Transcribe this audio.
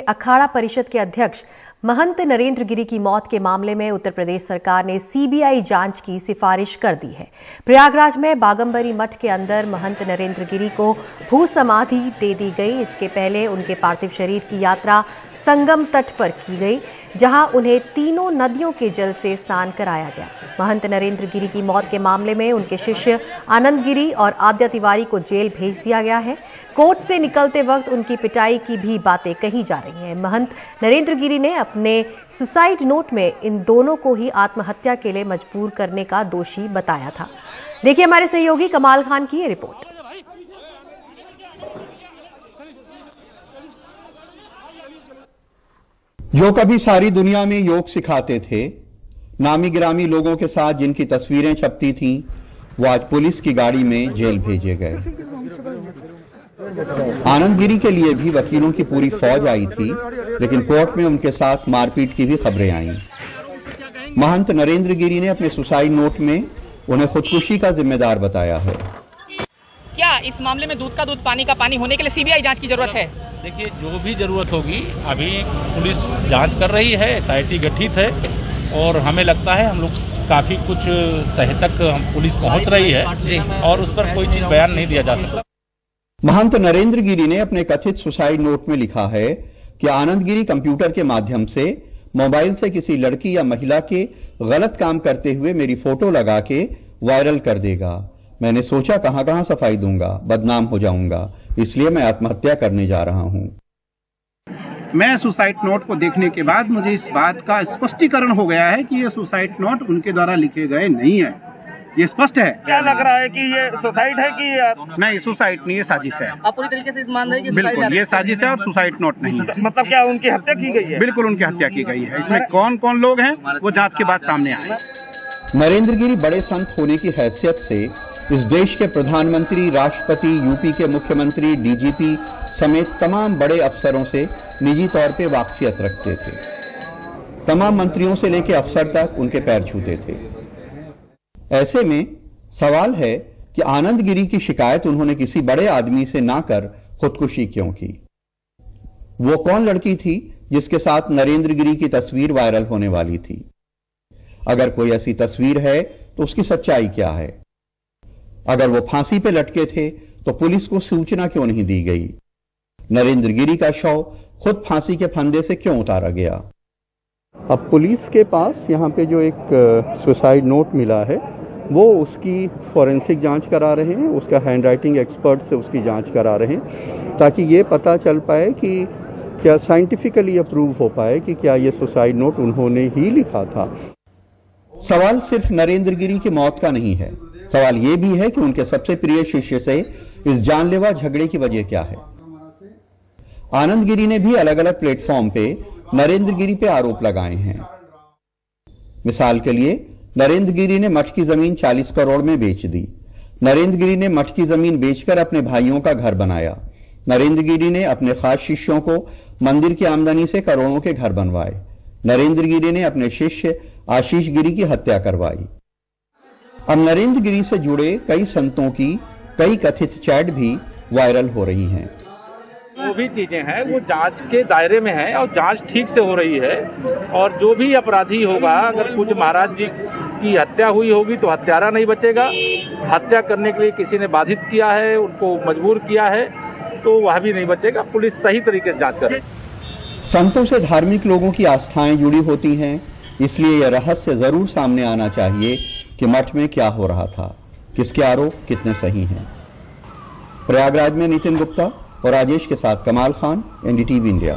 अखाड़ा परिषद के अध्यक्ष महंत नरेंद्र गिरी की मौत के मामले में उत्तर प्रदेश सरकार ने सीबीआई जांच की सिफारिश कर दी है। प्रयागराज में बागंबरी मठ के अंदर महंत नरेंद्र गिरी को भू समाधि दे दी गई। इसके पहले उनके पार्थिव शरीर की यात्रा संगम तट पर की गई, जहां उन्हें तीनों नदियों के जल से स्नान कराया गया। महंत नरेंद्र गिरी की मौत के मामले में उनके शिष्य आनंद गिरी और आद्या तिवारी को जेल भेज दिया गया है। कोर्ट से निकलते वक्त उनकी पिटाई की भी बातें कही जा रही हैं। महंत नरेंद्र गिरी ने अपने सुसाइड नोट में इन दोनों को ही आत्महत्या के लिए मजबूर करने का दोषी बताया था। देखिए हमारे सहयोगी कमाल खान की ये रिपोर्ट। जो कभी सारी दुनिया में योग सिखाते थे, नामी गिरामी लोगों के साथ जिनकी तस्वीरें छपती थीं, वो आज पुलिस की गाड़ी में जेल भेजे गए। आनंद गिरी के लिए भी वकीलों की पूरी फौज आई थी, लेकिन कोर्ट में उनके साथ मारपीट की भी खबरें आईं। महंत नरेंद्र गिरी ने अपने सुसाइड नोट में उन्हें खुदकुशी का जिम्मेदार बताया है। क्या इस मामले में दूध का दूध पानी का पानी होने के लिए सीबीआई जांच की जरूरत है? देखिए, जो भी जरूरत होगी, अभी पुलिस जांच कर रही है, एसआईटी गठित है और हमें लगता है हम लोग काफी कुछ तह तक हम पुलिस पहुंच रही है और उस पर कोई चीज बयान नहीं दिया जा सकता। महंत नरेंद्र गिरी ने अपने कथित सुसाइड नोट में लिखा है कि आनंद गिरी कंप्यूटर के माध्यम से मोबाइल से किसी लड़की या महिला के गलत काम करते हुए मेरी फोटो लगा के वायरल कर देगा। मैंने सोचा कहां कहां सफाई दूंगा, बदनाम हो जाऊंगा, इसलिए मैं आत्महत्या करने जा रहा हूं। मैं सुसाइड नोट को देखने के बाद मुझे इस बात का स्पष्टीकरण हो गया है कि ये सुसाइड नोट उनके द्वारा लिखे गए नहीं है। ये स्पष्ट है। क्या लग रहा है कि ये सुसाइड है कि नहीं, सुसाइड नहीं, ये साजिश है। आप पूरी तरीके से इस मान रहे हैं कि बिल्कुल ये साजिश है और सुसाइड नोट नहीं है। मतलब क्या उनकी हत्या की गई है? बिल्कुल उनकी हत्या की गई है। इसमें कौन कौन लोग हैं वो जांच के बाद सामने आए। नरेंद्र गिरी बड़े संत होने की हैसियत से इस देश के प्रधानमंत्री, राष्ट्रपति, यूपी के मुख्यमंत्री, डीजीपी समेत तमाम बड़े अफसरों से निजी तौर पे वाकफियत रखते थे। तमाम मंत्रियों से लेकर अफसर तक उनके पैर छूते थे। ऐसे में सवाल है कि आनंद गिरी की शिकायत उन्होंने किसी बड़े आदमी से ना कर खुदकुशी क्यों की? वो कौन लड़की थी जिसके साथ नरेंद्र गिरी की तस्वीर वायरल होने वाली थी? अगर कोई ऐसी तस्वीर है तो उसकी सच्चाई क्या है? अगर वो फांसी पे लटके थे तो पुलिस को सूचना क्यों नहीं दी गई? नरेंद्र गिरी का शव खुद फांसी के फंदे से क्यों उतारा गया? अब पुलिस के पास यहाँ पे जो एक सुसाइड नोट मिला है, वो उसकी फॉरेंसिक जांच करा रहे हैं, उसका हैंडराइटिंग एक्सपर्ट से उसकी जांच करा रहे हैं, ताकि ये पता चल पाए कि क्या साइंटिफिकली अप्रूव हो पाए कि क्या ये सुसाइड नोट उन्होंने ही लिखा था। सवाल सिर्फ नरेंद्र गिरी की मौत का नहीं है, सवाल ये भी है कि उनके सबसे प्रिय शिष्य से इस जानलेवा झगड़े की वजह क्या है। आनंद गिरी ने भी अलग अलग प्लेटफॉर्म पे नरेंद्र गिरी पे आरोप लगाए हैं। मिसाल के लिए नरेंद्र गिरी ने मठ की जमीन 40 करोड़ में बेच दी। नरेंद्र गिरी ने मठ की जमीन बेचकर अपने भाइयों का घर बनाया। नरेंद्र गिरी ने अपने खास शिष्यों को मंदिर की आमदनी से करोड़ों के घर बनवाए। नरेंद्र गिरी ने अपने शिष्य आशीष गिरी की हत्या करवाई। अब नरेंद्र गिरी से जुड़े कई संतों की कई कथित चैट भी वायरल हो रही हैं। जो भी चीजें हैं वो जांच के दायरे में है और जांच ठीक से हो रही है। और जो भी अपराधी होगा, अगर पूज्य महाराज जी की हत्या हुई होगी तो हत्यारा नहीं बचेगा। हत्या करने के लिए किसी ने बाधित किया है, उनको मजबूर किया है, तो वह भी नहीं बचेगा। पुलिस सही तरीके से जांच करे। संतों से धार्मिक लोगों की आस्थाएं जुड़ी होती हैं, इसलिए यह रहस्य जरूर सामने आना चाहिए कि मठ में क्या हो रहा था, किसके आरोप कितने सही हैं। प्रयागराज में नितिन गुप्ता और राजेश के साथ कमाल खान, एनडीटीवी इंडिया।